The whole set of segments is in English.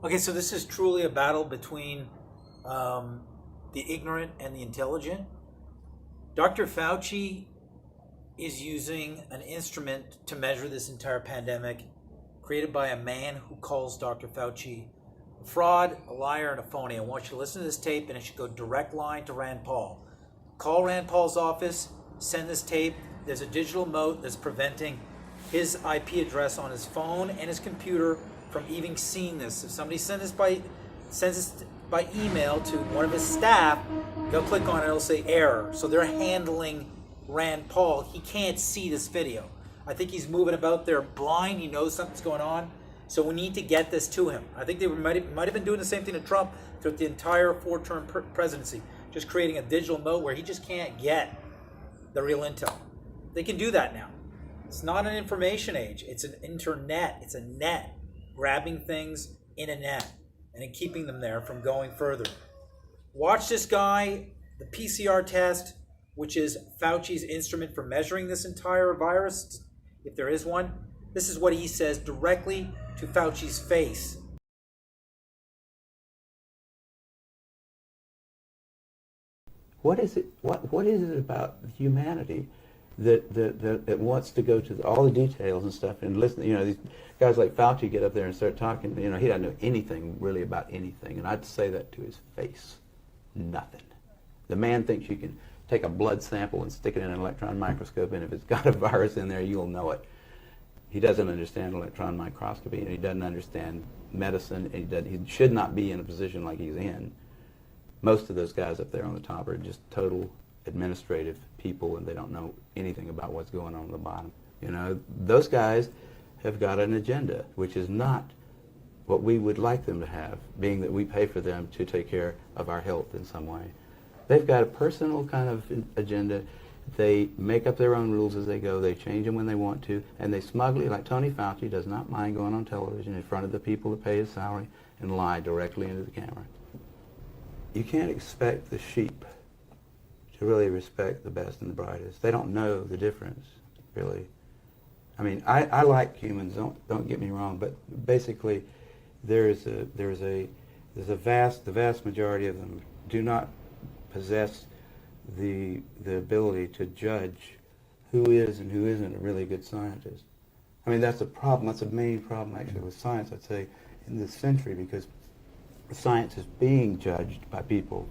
Okay, so this is truly a battle between the ignorant and the intelligent. Dr. Fauci is using an instrument to measure this entire pandemic created by a man who calls Dr. Fauci a fraud, a liar, and a phony. I want you to listen to this tape, and it should go direct line to Rand Paul. Call Rand Paul's office, send this tape. There's a digital moat that's preventing his IP address on his phone and his computer from even seeing this. If somebody sends this by email to one of his staff, they'll click on it, it'll say error. So they're handling Rand Paul. He can't see this video. I think he's moving about there blind. He knows something's going on. So we need to get this to him. I think they might have been doing the same thing to Trump throughout the entire four-term presidency, just creating a digital moat where he just can't get the real intel. They can do that now. It's not an information age. It's an internet. It's a net, grabbing things in a net and keeping them there from going further. Watch this guy, the PCR test, which is Fauci's instrument for measuring this entire virus, if there is one. This is what he says directly to Fauci's face. What is it? What is it about humanity that wants to go to all the details and stuff and listen? You know, these guys like Fauci get up there and start talking. You know, he doesn't know anything really about anything, and I'd say that to his face. Nothing. The man thinks you can take a blood sample and stick it in an electron microscope, and if it's got a virus in there, you'll know it. He doesn't understand electron microscopy, and he doesn't understand medicine, and he should not be in a position like he's in. Most of those guys up there on the top are just total administrative people, and they don't know anything about what's going on at the bottom. You know, those guys have got an agenda, which is not what we would like them to have, being that we pay for them to take care of our health in some way. They've got a personal kind of agenda. They make up their own rules as they go. They change them when they want to, and they smugly, like Tony Fauci, does not mind going on television in front of the people that pay his salary and lie directly into the camera. You can't expect the sheep to really respect the best and the brightest. They don't know the difference, really. I mean, I like humans. Don't get me wrong, but basically, the vast majority of them do not possess the ability to judge who is and who isn't a really good scientist. I mean, that's a problem. That's a main problem, actually, with science, I'd say, in this century, because science is being judged by people.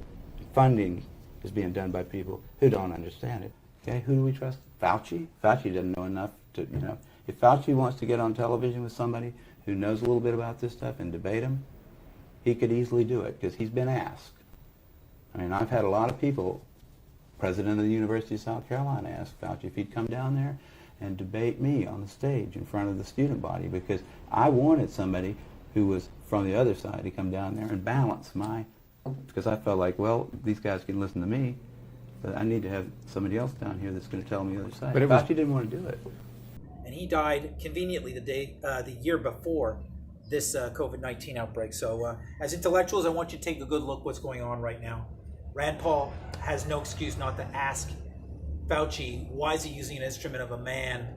Funding is being done by people who don't understand it. Okay, who do we trust? Fauci? Fauci doesn't know enough to, you know. If Fauci wants to get on television with somebody who knows a little bit about this stuff and debate him, he could easily do it, because he's been asked. I mean, I've had a lot of people, president of the University of South Carolina asked Fauci if he'd come down there and debate me on the stage in front of the student body, because I wanted somebody who was from the other side to come down there and balance because I felt like, well, these guys can listen to me, but I need to have somebody else down here that's going to tell me the other side. But Fauci didn't want to do it. And he died conveniently the year before this COVID-19 outbreak. So as intellectuals, I want you to take a good look what's going on right now. Rand Paul has no excuse not to ask Fauci, why is he using an instrument of a man,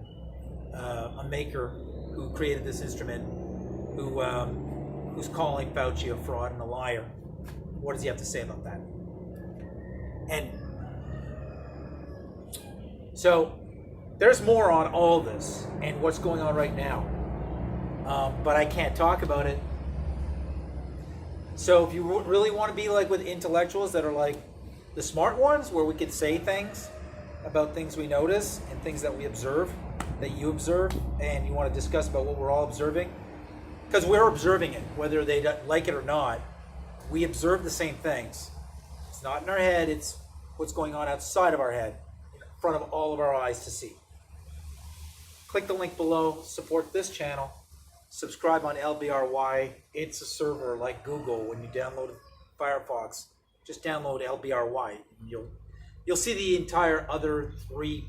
a maker who created this instrument, who's calling Fauci a fraud and a liar? What does he have to say about that? And so there's more on all this and what's going on right now, but I can't talk about it. So if you really want to be like with intellectuals that are like the smart ones, where we can say things about things we notice and things that we observe, that you observe, and you want to discuss about what we're all observing, because we're observing it, whether they like it or not. We observe the same things. It's not in our head, it's what's going on outside of our head, in front of all of our eyes to see. Click the link below, support this channel, subscribe on LBRY. It's a server like Google. When you download Firefox, just download LBRY. You'll see the entire other 3